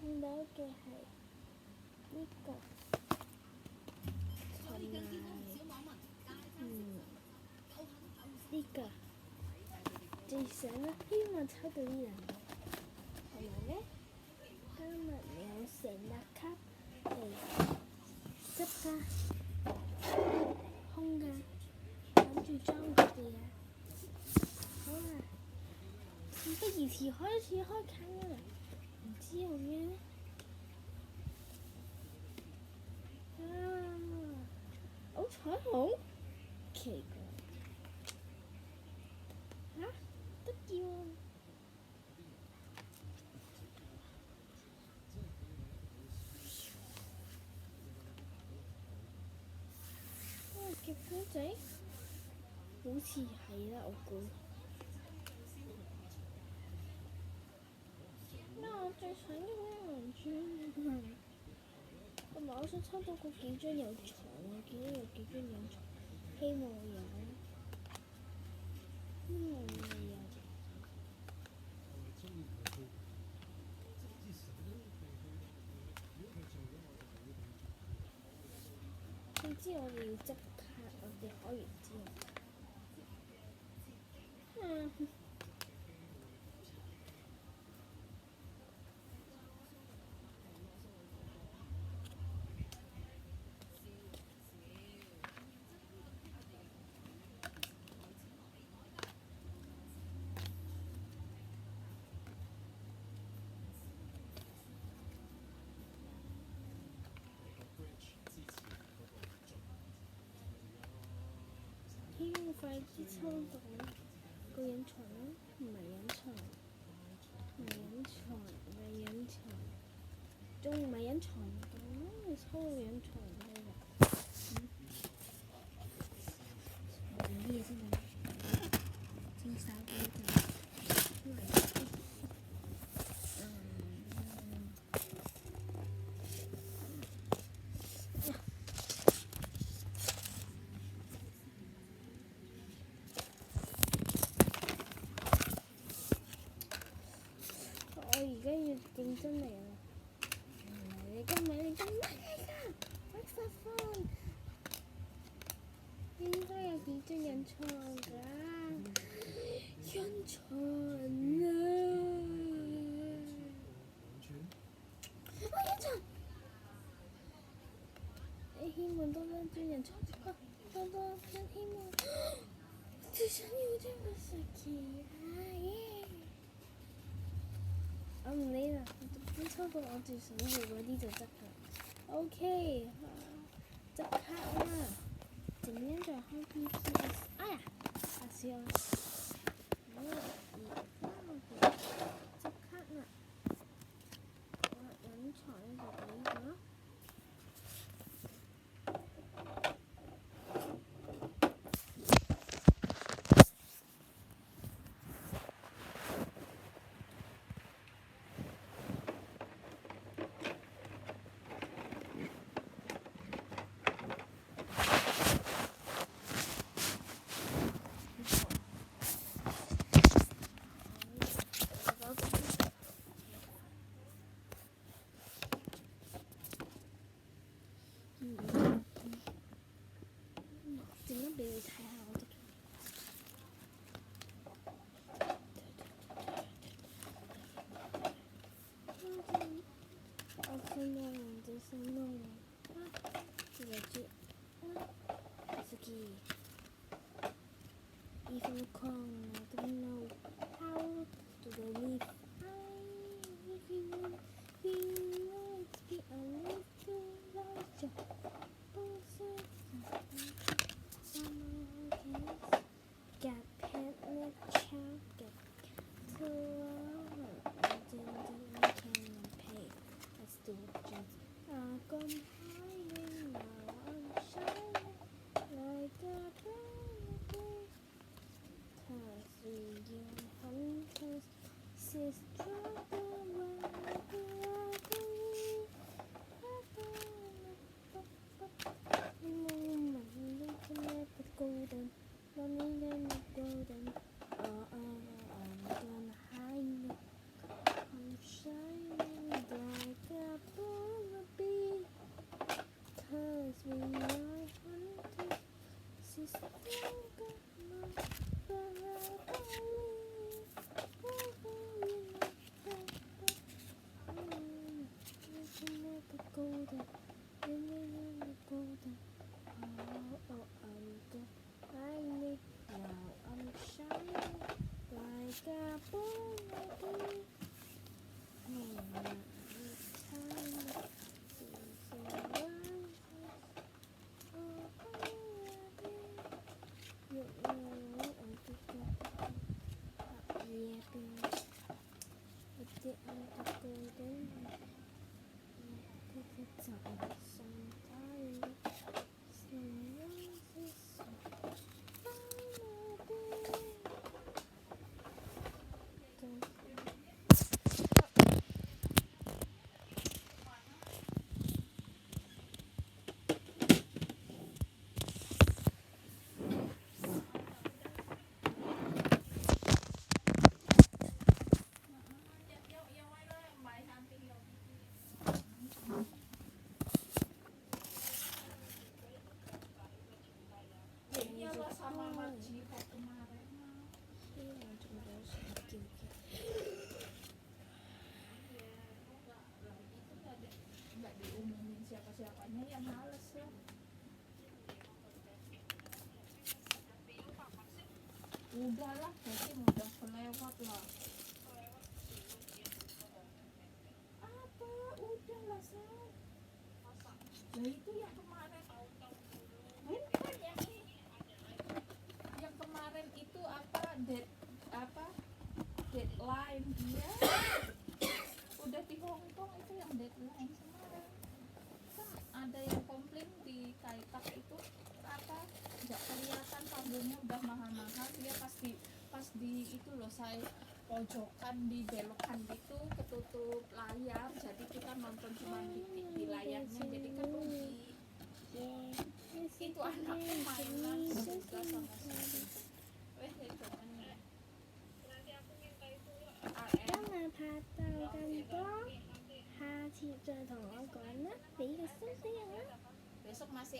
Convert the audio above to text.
見到嘅係呢個同埋呢個最想啦，希望抽到呢兩個，同埋咧今日有成日卡嚟執㗎，空㗎，諗住裝佢哋啊！好啦，事不宜遲，開始開卡啦！唔知有咩咧？好彩虹，奇怪嚇，得意喎！結婚仔好似係啦，我估。我最想要呢張啊！同埋我想抽到嗰幾張有床啊，見到有幾張有床，希望有，希望未有。總之我哋要執卡，我哋開完之後。希望快啲抽到個隱藏啦，唔係隱藏，唔係隱藏，唔係隱藏，仲唔係隱藏到，你抽到隱藏到啦。咩先啊？先手機度，我而家要認真嚟啦！你今日你做乜嘢㗎？麥克風應該有幾張隱藏㗎？隱藏啊！我隱藏！你希望多張隱藏，多張希望。最想要張嘅實奇啊！耶！我唔理啦，總之抽到我最想要嗰啲就得㗎。OK，執卡啦！點樣再開 BPS？ 哎呀，嚇死我！執卡啦！隱藏呢就俾咗。點樣俾你睇下我啲？我見到人哋想弄我，這個就好き。Even Kong, I don't know how to believe if you want to be a little larger. Get panic, child, get to can pay. Let's do just gone hiding now. I'm shining like a diamond. 'Cause we hunters, sister, golden, running in the golden. I'm gonna hide. I'm shining like the golden, in the golden. Oh, I'm good. I need now. I'm shining like a bumblebee. Oh, I'm tiny. You know, I'm picking up yapping. But the golden. Take the time. Sometimes. Sama Marji kemarin nggak diumumin siapa-siapanya yang males lah. Udahlah, jadi udah kelewat lah. Apa? Udah lah, Sal. Nah itu yang kemarin. Bukan yang kemarin itu deadline dia udah di Hongkong itu yang deadline kemarin. Kan ada yang komplain di Kaitak itu nggak kelihatan panggungnya udah mahal-mahal, dia pas di itu loh, saya pojokan dibelokan gitu, ketutup layar, jadi kita nonton cuma di layarnya, jadi kan rugi. Itu anaknya mainan juga sama saya. Jangan patahkan dong. Hati 最同我講啦，俾個星星人啦。Besok masih